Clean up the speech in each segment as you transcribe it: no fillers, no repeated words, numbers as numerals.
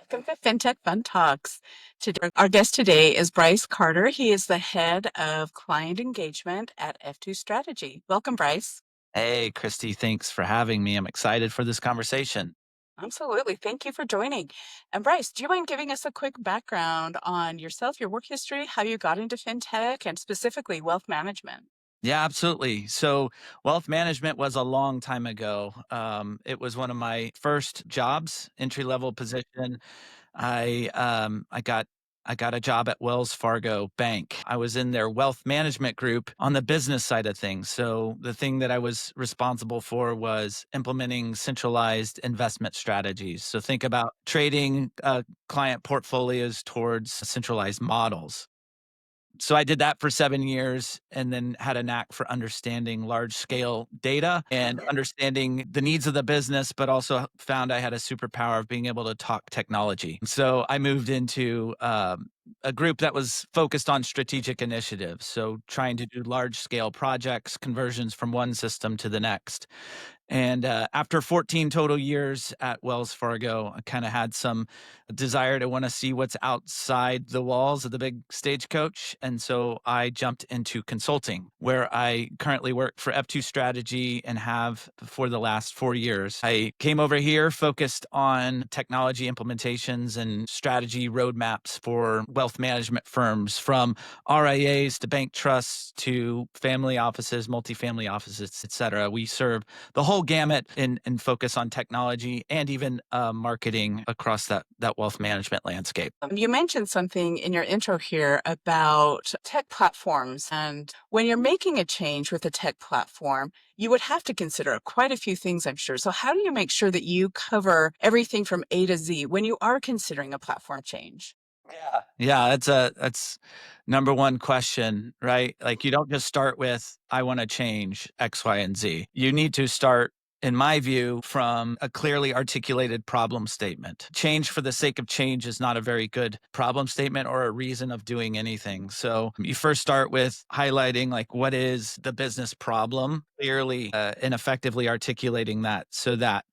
Welcome to FinTech Fun Talks. Today, our guest today is Bryce Carter. He is the head of client engagement at F2 Strategy. Welcome, Bryce. Hey, Christy, thanks for having me. I'm excited for this conversation. Absolutely. Thank you for joining. And Bryce, do you mind giving us a quick background on yourself, your work history, how you got into FinTech, and specifically wealth management? Yeah, absolutely. So, wealth management was a long time ago. It was one of my first jobs, entry level position. I got a job at Wells Fargo Bank. I was in their wealth management group on the business side of things. So the thing that I was responsible for was implementing centralized investment strategies. So think about trading client portfolios towards centralized models. So I did that for 7 years and then had a knack for understanding large scale data and understanding the needs of the business, but also found I had a superpower of being able to talk technology. So I moved into a group that was focused on strategic initiatives. So trying to do large scale projects, conversions from one system to the next. And after 14 total years at Wells Fargo, I kind of had some desire to want to see what's outside the walls of the big stagecoach. And so I jumped into consulting, where I currently work for F2 Strategy and have for the last 4 years. I came over here focused on technology implementations and strategy roadmaps for wealth management firms, from RIAs to bank trusts to family offices, multifamily offices, et cetera. We serve the whole gamut and focus on technology and even marketing across that wealth management landscape. You mentioned something in your intro here about tech platforms. And when you're making a change with a tech platform, you would have to consider quite a few things, I'm sure. So, how do you make sure that you cover everything from A to Z when you are considering a platform change? Yeah, that's number one question, right? Like you don't just start with I want to change X, Y, and Z. You need to start, in my view, from a clearly articulated problem statement. Change for the sake of change is not a very good problem statement or a reason of doing anything. So you first start with highlighting like what is the business problem, clearly and effectively articulating that so that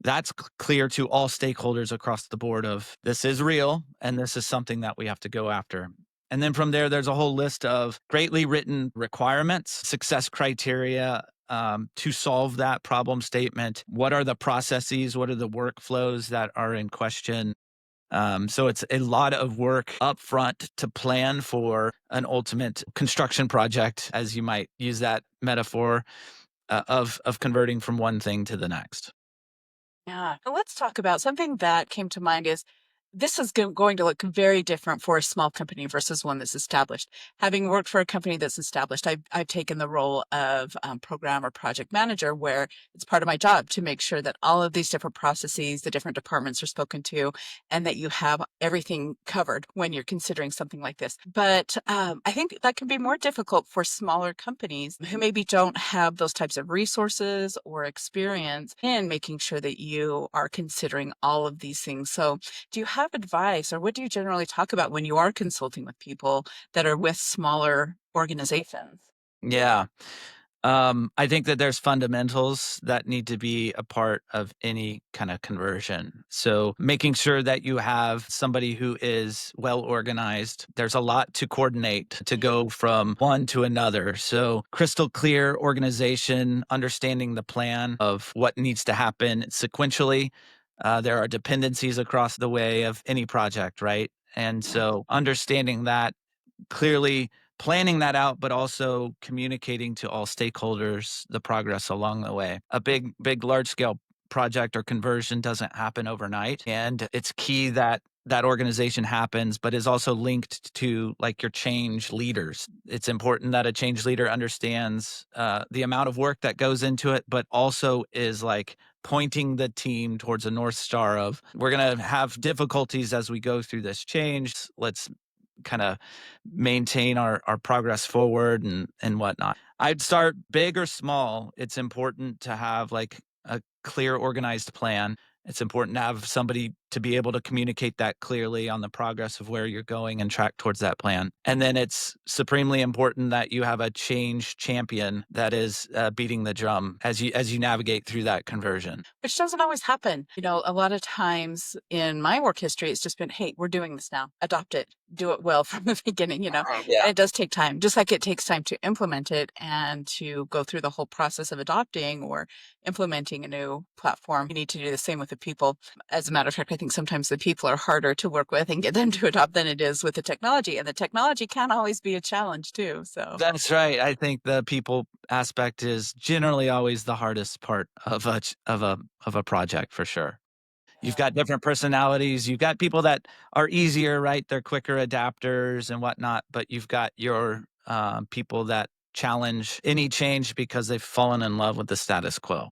that's clear to all stakeholders across the board of this is real and this is something that we have to go after. And then from there, there's a whole list of greatly written requirements, success criteria to solve that problem statement. What are the processes? What are the workflows that are in question? So it's a lot of work upfront to plan for an ultimate construction project, as you might use that metaphor of converting from one thing to the next. Yeah. Now let's talk about something that came to mind is this is going to look very different for a small company versus one that's established. Having worked for a company that's established, I've taken the role of program or project manager, where it's part of my job to make sure that all of these different processes, the different departments are spoken to, and that you have everything covered when you're considering something like this. But I think that can be more difficult for smaller companies who maybe don't have those types of resources or experience in making sure that you are considering all of these things. So, do you have advice, or what do you generally talk about when you are consulting with people that are with smaller organizations? Yeah. I think that there's fundamentals that need to be a part of any kind of conversion. So making sure that you have somebody who is well organized. There's a lot to coordinate to go from one to another. So crystal clear organization, understanding the plan of what needs to happen sequentially. There are dependencies across the way of any project, right? And so understanding that clearly, planning that out, but also communicating to all stakeholders the progress along the way. A big, large scale project or conversion doesn't happen overnight. And it's key that that organization happens, but is also linked to like your change leaders. It's important that a change leader understands the amount of work that goes into it, but also is like pointing the team towards a North Star of we're going to have difficulties as we go through this change. Let's kind of maintain our progress forward and whatnot. I'd start big or small. It's important to have like a clear, organized plan It's important to have somebody to be able to communicate that clearly on the progress of where you're going and track towards that plan. And then it's supremely important that you have a change champion that is beating the drum as you navigate through that conversion. Which doesn't always happen. A lot of times in my work history, it's just been, hey, we're doing this now. Adopt it. Do it well from the beginning. Yeah. And it does take time, just like it takes time to implement it and to go through the whole process of adopting or implementing a new platform. You need to do the same with the people. As a matter of fact, I think sometimes the people are harder to work with and get them to adopt than it is with the technology. And the technology can always be a challenge too. So That's right. I think the people aspect is generally always the hardest part of a project for sure. You've got different personalities. You've got people that are easier, right? They're quicker adapters and whatnot, but you've got your people that challenge any change because they've fallen in love with the status quo.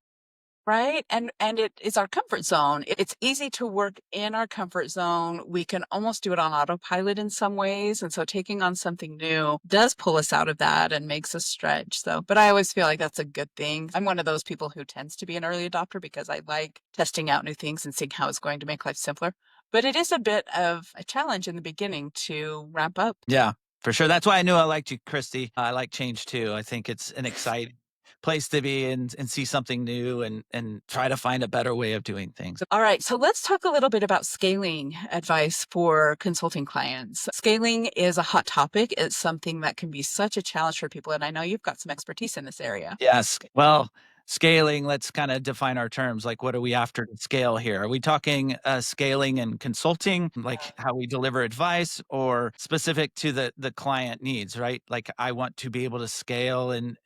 right? And it is our comfort zone. It's easy to work in our comfort zone. We can almost do it on autopilot in some ways. And so taking on something new does pull us out of that and makes us stretch. So, but I always feel like that's a good thing. I'm one of those people who tends to be an early adopter because I like testing out new things and seeing how it's going to make life simpler. But it is a bit of a challenge in the beginning to ramp up. Yeah, for sure. That's why I knew I liked you, Christy. I like change too. I think it's an exciting place to be and see something new and try to find a better way of doing things. All right, so let's talk a little bit about scaling advice for consulting clients. Scaling is a hot topic. It's something that can be such a challenge for people, and I know you've got some expertise in this area. Yes. Well, scaling, let's kind of define our terms. Like, what are we after to scale here? Are we talking scaling and consulting, like how we deliver advice, or specific to the client needs, right? Like, I want to be able to scale, and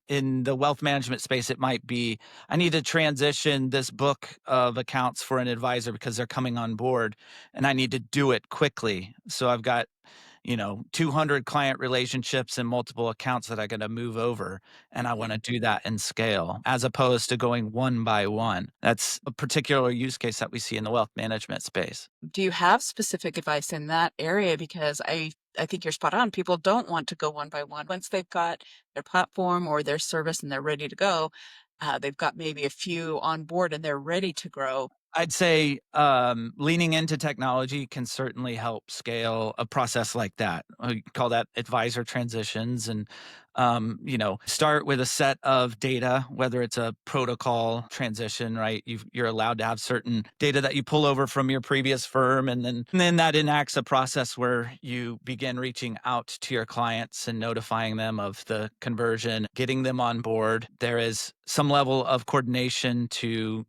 in the wealth management space, it might be I need to transition this book of accounts for an advisor because they're coming on board, and I need to do it quickly. So I've got 200 client relationships and multiple accounts that I got to move over. And I want to do that in scale as opposed to going one by one. That's a particular use case that we see in the wealth management space. Do you have specific advice in that area? Because I think you're spot on. People don't want to go one by one. Once they've got their platform or their service and they're ready to go, they've got maybe a few on board and they're ready to grow. I'd say leaning into technology can certainly help scale a process like that. We call that advisor transitions, and start with a set of data, whether it's a protocol transition, right? You're allowed to have certain data that you pull over from your previous firm, and then that enacts a process where you begin reaching out to your clients and notifying them of the conversion, getting them on board. There is some level of coordination to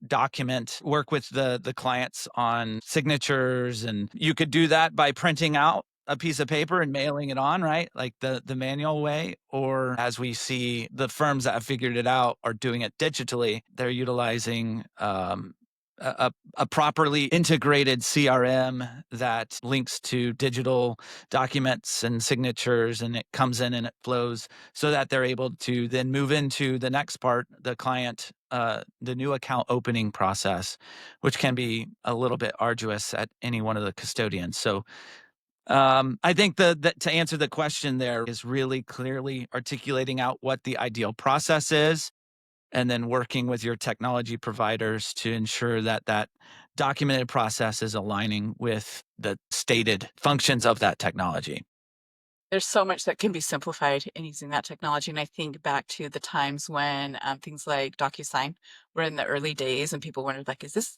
document, work with the clients on signatures, and you could do that by printing out a piece of paper and mailing it on, right? Like the manual way. Or as we see the firms that have figured it out are doing it digitally, they're utilizing a properly integrated CRM that links to digital documents and signatures, and it comes in and it flows so that they're able to then move into the next part, the client, the new account opening process, which can be a little bit arduous at any one of the custodians. So I think that to answer the question there is really clearly articulating out what the ideal process is, and then working with your technology providers to ensure that that documented process is aligning with the stated functions of that technology. There's so much that can be simplified in using that technology. And I think back to the times when things like DocuSign were in the early days and people wondered, like, is this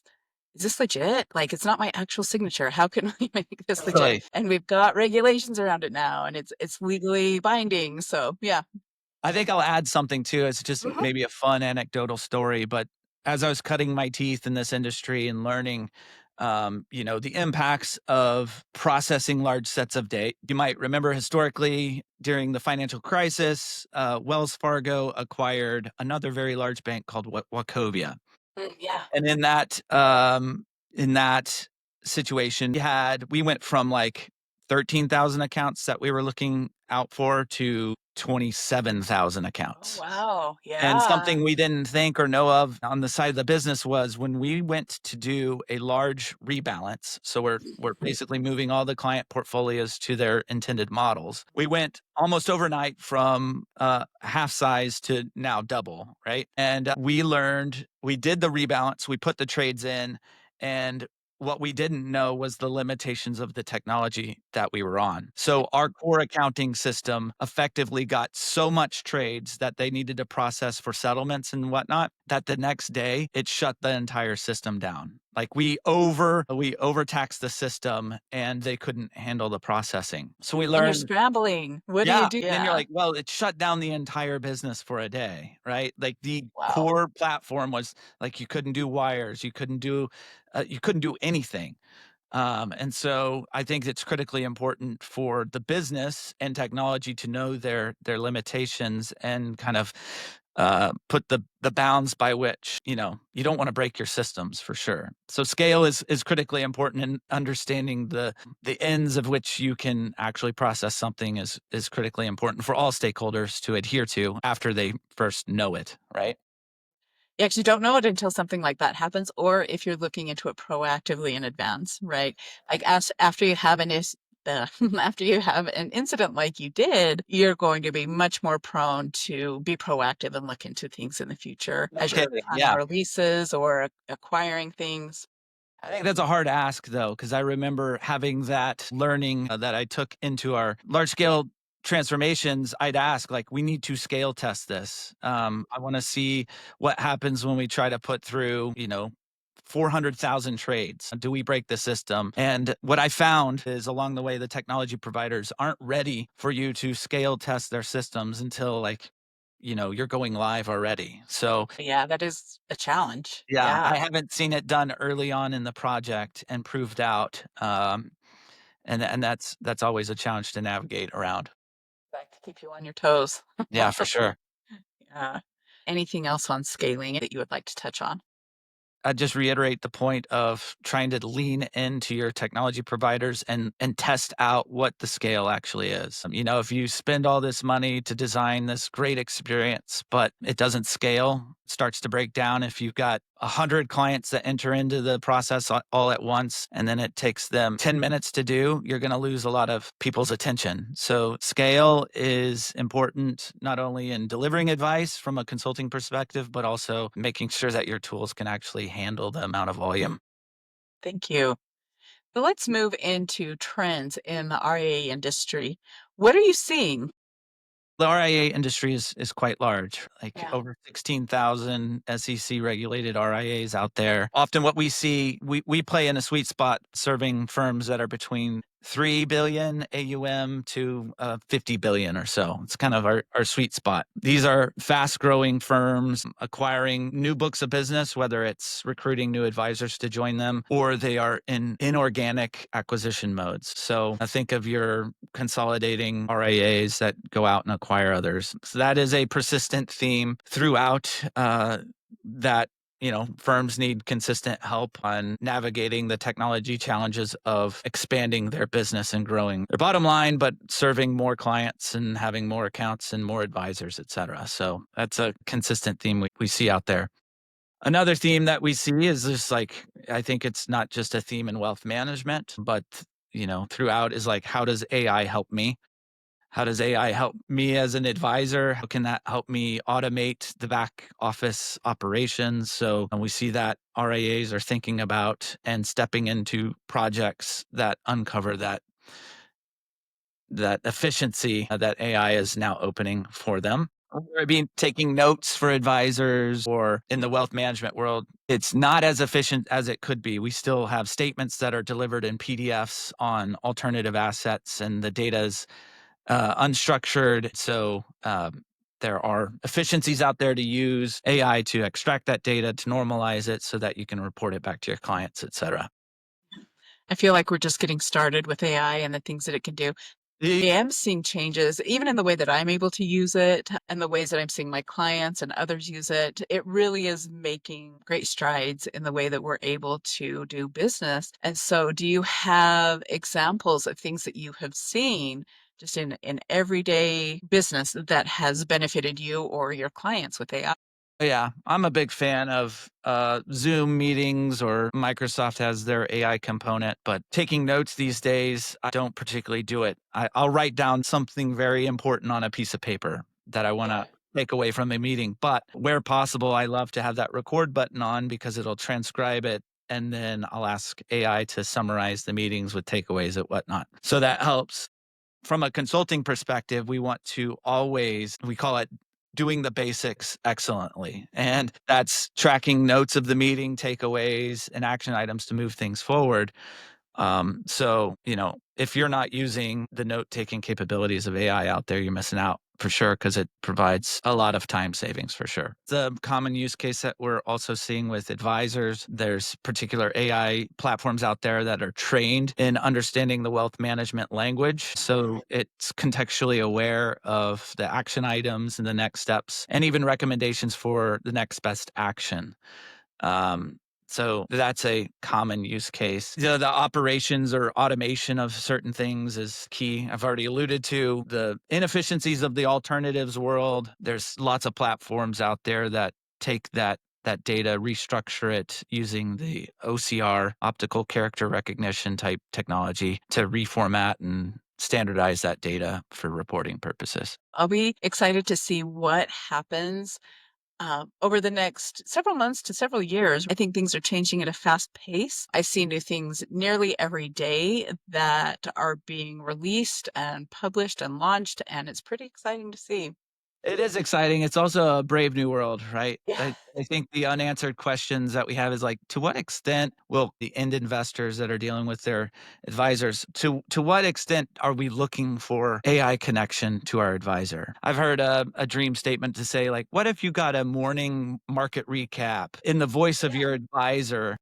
legit? Like, it's not my actual signature. How can we make this legit? Definitely. And we've got regulations around it now and it's legally binding. So yeah. I think I'll add something too. It's just Mhm. maybe a fun anecdotal story, but as I was cutting my teeth in this industry and learning, the impacts of processing large sets of data. You might remember historically during the financial crisis, Wells Fargo acquired another very large bank called Wachovia. Yeah. And in that situation, we went from like 13,000 accounts that we were looking out for to 27,000 Oh, accounts. wow. And Yeah. something we didn't think or know of on the side of the business was when we went to do a large rebalance. So we're basically moving all the client portfolios to their intended models. We went almost overnight from half size to now double, right? And we learned, we did the rebalance, we put the trades in, and what we didn't know was the limitations of the technology that we were on. So our core accounting system effectively got so much trades that they needed to process for settlements and whatnot that the next day it shut the entire system down. Like we overtaxed the system and they couldn't handle the processing. So we And you're learned, scrambling. What do you yeah. do? Then you're Yeah. like, well, it shut down the entire business for a day, right? Like the Wow. core platform was like you couldn't do wires, you couldn't do anything. And so I think it's critically important for the business and technology to know their limitations and kind of put the bounds by which you don't want to break your systems for sure. So scale is critically important, and understanding the ends of which you can actually process something is critically important for all stakeholders to adhere to after they first know it, right? You actually don't know it until something like that happens, or if you're looking into it proactively in advance, right? Like after you have after you have an incident like you did, you're going to be much more prone to be proactive and look into things in the future as Okay, you're planning yeah. releases or acquiring things. I think that's a hard ask though, because I remember having that learning that I took into our large scale transformations. I'd ask, like, we need to scale test this. I want to see what happens when we try to put through, 400,000 trades. Do we break the system? And what I found is along the way, the technology providers aren't ready for you to scale test their systems until you're going live already. So Yeah, that is a challenge. yeah, Yeah. I haven't seen it done early on in the project and proved out, and that's always a challenge to navigate around. Like to keep you on your toes. Yeah, for sure. Yeah. Anything else on scaling that you would like to touch on? I just reiterate the point of trying to lean into your technology providers and test out what the scale actually is. If you spend all this money to design this great experience, but it doesn't scale, it starts to break down. If you've got 100 clients that enter into the process all at once, and then it takes them 10 minutes to do, you're going to lose a lot of people's attention. So scale is important, not only in delivering advice from a consulting perspective, but also making sure that your tools can actually handle the amount of volume. Thank you. So let's move into trends in the RIA industry. What are you seeing? The RIA industry is quite large, like Yeah. over 16,000 SEC regulated RIAs out there. Often what we see, we play in a sweet spot serving firms that are between 3 billion AUM to 50 billion or so. It's kind of our sweet spot. These are fast growing firms acquiring new books of business, whether it's recruiting new advisors to join them or they are in inorganic acquisition modes. So I think of your consolidating RIAs that go out and acquire others. So that is a persistent theme throughout that firms need consistent help on navigating the technology challenges of expanding their business and growing their bottom line, but serving more clients and having more accounts and more advisors, et cetera. So that's a consistent theme we see out there. Another theme that we see is just like, I think it's not just a theme in wealth management, but throughout is like, how does AI help me? How does AI help me as an advisor? How can that help me automate the back office operations? So, and we see that RIAs are thinking about and stepping into projects that uncover that efficiency that AI is now opening for them. Whether it be taking notes for advisors or in the wealth management world, it's not as efficient as it could be. We still have statements that are delivered in PDFs on alternative assets, and the data is unstructured. So there are efficiencies out there to use AI to extract that data, to normalize it so that you can report it back to your clients, et cetera. I feel like we're just getting started with AI and the things that it can do. I am seeing changes even in the way that I'm able to use it and the ways that I'm seeing my clients and others use it. It really is making great strides in the way that we're able to do business. And so, do you have examples of things that you have seen just in everyday business that has benefited you or your clients with AI? Yeah, I'm a big fan of Zoom meetings, or Microsoft has their AI component, but taking notes these days, I don't particularly do it. I'll write down something very important on a piece of paper that I want to take away from a meeting. But where possible, I love to have that record button on because it'll transcribe it. And then I'll ask AI to summarize the meetings with takeaways and whatnot. So that helps. From a consulting perspective, we want to always, we call it doing the basics excellently. And that's tracking notes of the meeting, takeaways, and action items to move things forward. If you're not using the note taking capabilities of AI out there, you're missing out for sure because it provides a lot of time savings for sure. The common use case that we're also seeing with advisors, there's particular AI platforms out there that are trained in understanding the wealth management language. So it's contextually aware of the action items and the next steps and even recommendations for the next best action. Um, so that's a common use case. The operations or automation of certain things is key. I've already alluded to the inefficiencies of the alternatives world. There's lots of platforms out there that take that data, restructure it using the OCR, optical character recognition type technology, to reformat and standardize that data for reporting purposes. I'll be excited to see what happens over the next several months to several years. I think things are changing at a fast pace. I see new things nearly every day that are being released and published and launched, and it's pretty exciting to see. It is exciting. It's also a brave new world, right? Yeah. I think the unanswered questions that we have is like, to what extent will the end investors that are dealing with their advisors, to what extent are we looking for AI connection to our advisor? I've heard a dream statement to say, like, what if you got a morning market recap in the voice of your advisor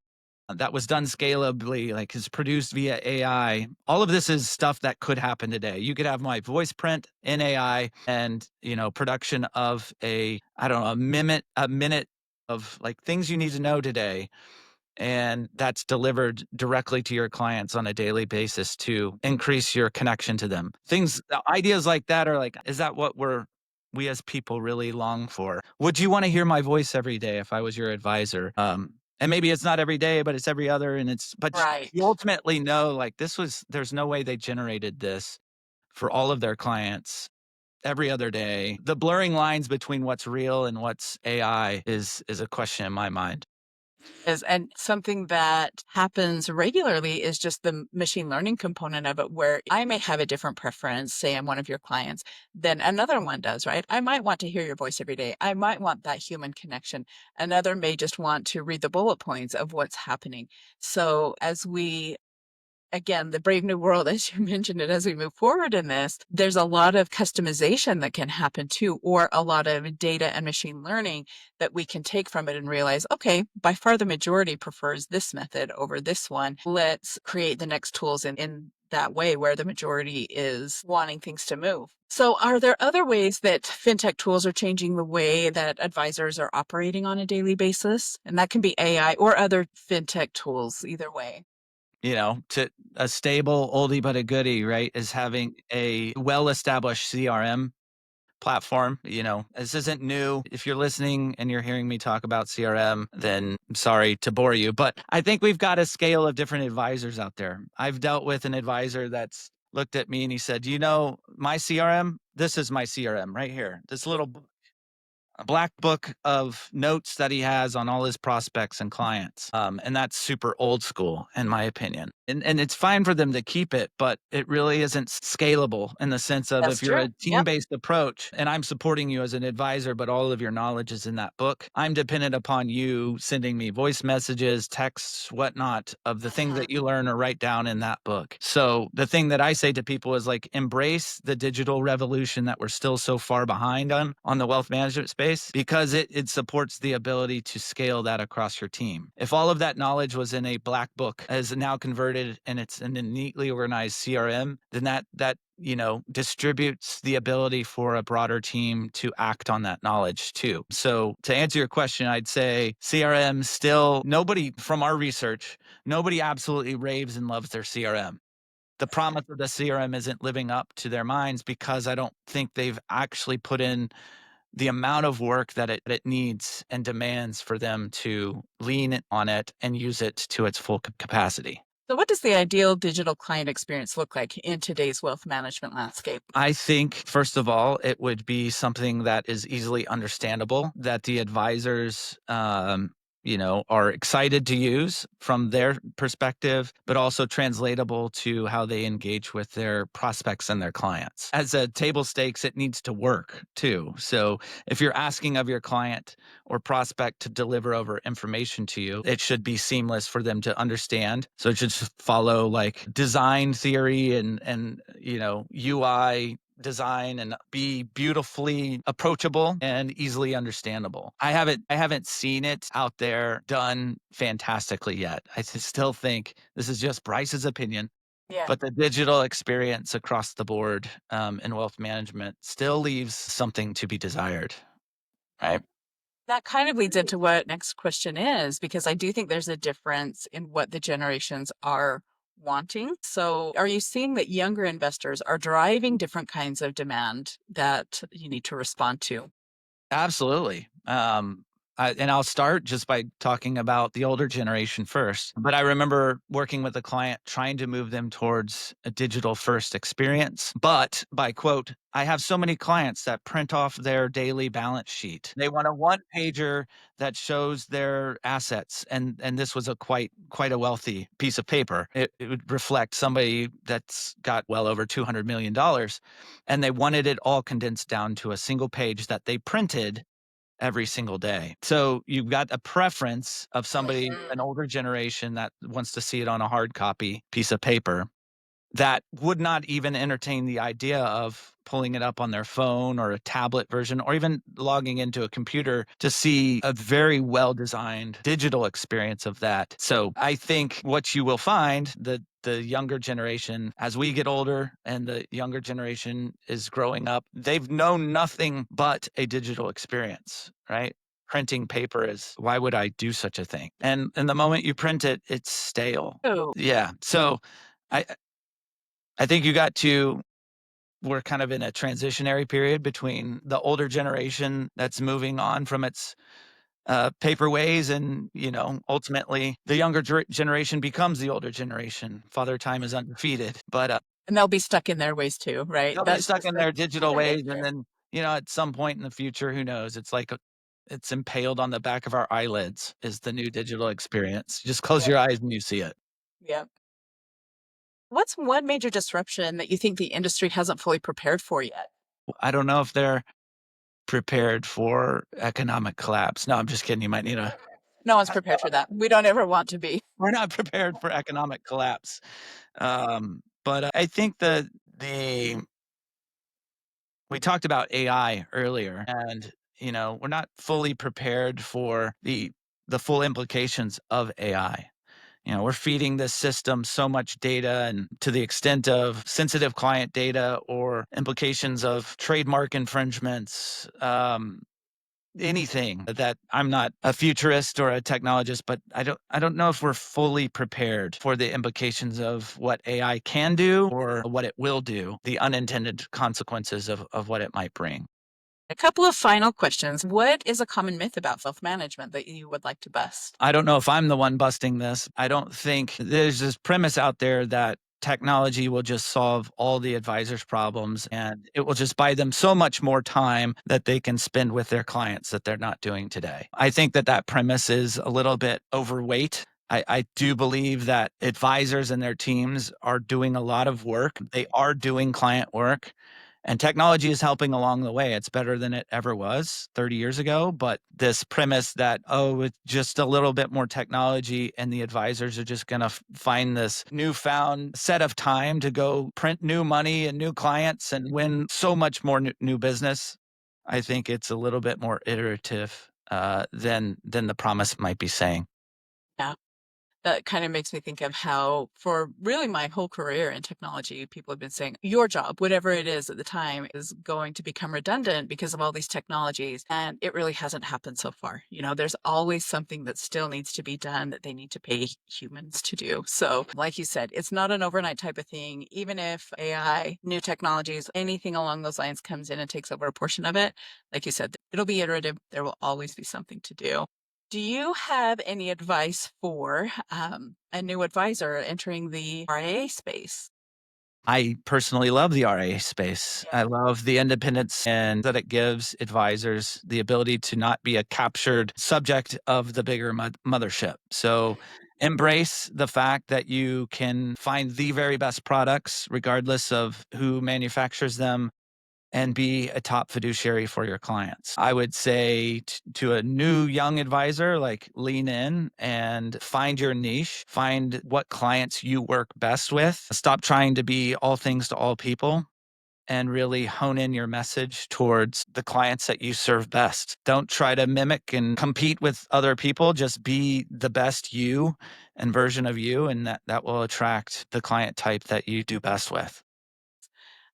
that was done scalably, like is produced via AI. All of this is stuff that could happen today. You could have my voice print in AI and, production of I don't know, a minute of like things you need to know today. And that's delivered directly to your clients on a daily basis to increase your connection to them. Ideas like that are like, is that what we as people really long for? Would you want to hear my voice every day if I was your advisor? And maybe it's not every day, but it's every other. But you Right. ultimately know, like, there's no way they generated this for all of their clients every other day. The blurring lines between what's real and what's AI is a question in my mind. And something that happens regularly is just the machine learning component of it, where I may have a different preference, say I'm one of your clients, than another one does, right? I might want to hear your voice every day. I might want that human connection. Another may just want to read the bullet points of what's happening. So as we again, the brave new world, as you mentioned it, as we move forward in this, there's a lot of customization that can happen too, or a lot of data and machine learning that we can take from it and realize, okay, by far the majority prefers this method over this one. Let's create the next tools in that way where the majority is wanting things to move. So, are there other ways that fintech tools are changing the way that advisors are operating on a daily basis? And that can be AI or other fintech tools, either way. To a stable oldie but a goodie, right, is having a well-established CRM platform. This isn't new. If you're listening and you're hearing me talk about CRM, then I'm sorry to bore you, but I think we've got a scale of different advisors out there. I've dealt with an advisor that's looked at me and he said, my CRM, this is my CRM right here. This little a black book of notes that he has on all his prospects and clients. And that's super old school, in my opinion. And it's fine for them to keep it, but it really isn't scalable in the sense of, That's if you're a true. team Yep. based approach and I'm supporting you as an advisor, but all of your knowledge is in that book, I'm dependent upon you sending me voice messages, texts, whatnot, of the things Mhm. that you learn or write down in that book. So the thing that I say to people is, like, embrace the digital revolution that we're still so far behind on the wealth management space, because it supports the ability to scale that across your team. If all of that knowledge was in a black book, as now converted, and it's in a neatly organized CRM, then that distributes the ability for a broader team to act on that knowledge too. So to answer your question, I'd say CRM still, nobody from our research, nobody absolutely raves and loves their CRM. the promise of the CRM isn't living up to their minds because I don't think they've actually put in the amount of work that it needs and demands for them to lean on it and use it to its full capacity. So, what does the ideal digital client experience look like in today's wealth management landscape? I think, first of all, it would be something that is easily understandable that the advisors, are excited to use from their perspective, but also translatable to how they engage with their prospects and their clients. As a table stakes, it needs to work too. So if you're asking of your client or prospect to deliver over information to you, it should be seamless for them to understand. So it should just follow like design theory and UI design and be beautifully approachable and easily understandable. I haven't seen it out there done fantastically yet. Still think this is just Bryce's opinion, Yeah. but the digital experience across the board in wealth management still leaves something to be desired, right? That kind of leads into what next question is, because I do think there's a difference in what the generations are wanting. So, are you seeing that younger investors are driving different kinds of demand that you need to respond to? Absolutely. And I'll start just by talking about the older generation first. But I remember working with a client trying to move them towards a digital first experience. But by quote, I have so many clients that print off their daily balance sheet. They want a one pager that shows their assets. And this was a quite a wealthy piece of paper. It would reflect somebody that's got well over $200 million. And they wanted it all condensed down to a single page that they printed every single day. So you've got a preference of somebody, an older generation that wants to see it on a hard copy piece of paper that would not even entertain the idea of pulling it up on their phone or a tablet version or even logging into a computer to see a very well designed digital experience of that. So I think what you will find the younger generation, as we get older and the younger generation is growing up, they've known nothing but a digital experience, right? Printing paper is why would I do such a thing? And the moment you print it, it's stale. Oh, Yeah. So I I think you got to we're kind of in a transitionary period between the older generation that's moving on from its paper ways and ultimately the younger generation becomes the older generation. Father time is undefeated, but and they'll be stuck in their ways too, right? they'll be That's stuck just in the their digital human ways, and nature. then at some point in the future, who knows, it's like it's impaled on the back of our eyelids is the new digital experience. Just close Yep. your eyes and you see it. Yep. What's one major disruption that you think the industry hasn't fully prepared for yet? I don't know if they're prepared for economic collapse. No, I'm just kidding. You might need a No one's prepared for that. We don't ever want to be. we're not prepared for economic collapse. But I think the we talked about AI earlier, and we're not fully prepared for the full implications of AI. We're feeding this system so much data, and to the extent of sensitive client data or implications of trademark infringements, anything that I'm not a futurist or a technologist, but I don't know if we're fully prepared for the implications of what AI can do or what it will do, the unintended consequences of what it might bring. A couple of final questions. What is a common myth about self management that you would like to bust? I don't know if I'm the one busting this. I don't think there's this premise out there that technology will just solve all the advisors' problems and it will just buy them so much more time that they can spend with their clients that they're not doing today. I think that premise is a little bit overweight. I do believe that advisors and their teams are doing a lot of work. They are doing client work. And technology is helping along the way. It's better than it ever was 30 years ago. But this premise that, oh, it's just a little bit more technology and the advisors are just going to find this newfound set of time to go print new money and new clients and win so much more new business. I think it's a little bit more iterative than the promise might be saying. Yeah. That kind of makes me think of how, for really my whole career in technology, people have been saying your job, whatever it is at the time, is going to become redundant because of all these technologies. And it really hasn't happened so far. There's always something that still needs to be done that they need to pay humans to do. So, like you said, it's not an overnight type of thing. Even if AI, new technologies, anything along those lines comes in and takes over a portion of it, like you said, it'll be iterative. There will always be something to do. Do you have any advice for a new advisor entering the RIA space? I personally love the RIA space. Yeah. I love the independence and that it gives advisors the ability to not be a captured subject of the bigger mothership. So embrace the fact that you can find the very best products, regardless of who manufactures them, and be a top fiduciary for your clients. I would say to a new young advisor, like lean in and find your niche, find what clients you work best with. Stop trying to be all things to all people and really hone in your message towards the clients that you serve best. Don't try to mimic and compete with other people. Just be the best you and version of you, and that will attract the client type that you do best with.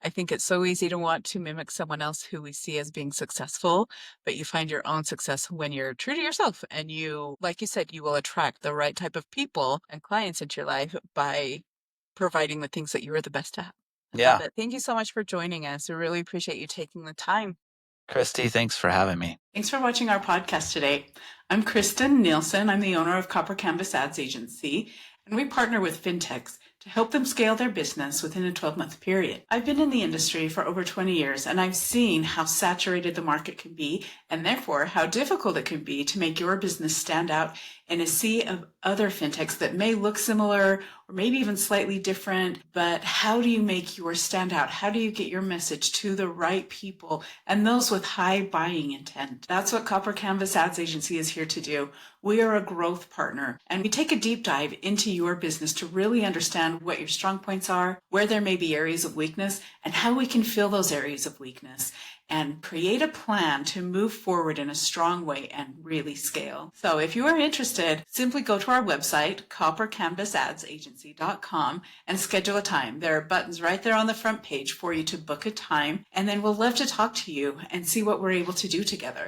I think it's so easy to want to mimic someone else who we see as being successful, but you find your own success when you're true to yourself and you, like you said, you will attract the right type of people and clients into your life by providing the things that you are the best at. I love Yeah. it. Thank you so much for joining us. We really appreciate you taking the time. Christy, thanks for having me. Thanks for watching our podcast today. I'm Kristen Nielsen. I'm the owner of Copper Canvas Ads Agency, and we partner with fintechs to help them scale their business within a 12-month period. I've been in the industry for over 20 years, and I've seen how saturated the market can be, and therefore how difficult it can be to make your business stand out in a sea of other fintechs that may look similar or maybe even slightly different. But how do you make yours stand out? How do you get your message to the right people and those with high buying intent? That's what Copper Canvas Ads Agency is here to do. We are a growth partner, and we take a deep dive into your business to really understand what your strong points are, where there may be areas of weakness, and how we can fill those areas of weakness and create a plan to move forward in a strong way and really scale. So if you are interested, simply go to our website, coppercanvasadsagency.com, and schedule a time. There are buttons right there on the front page for you to book a time, and then we'll love to talk to you and see what we're able to do together.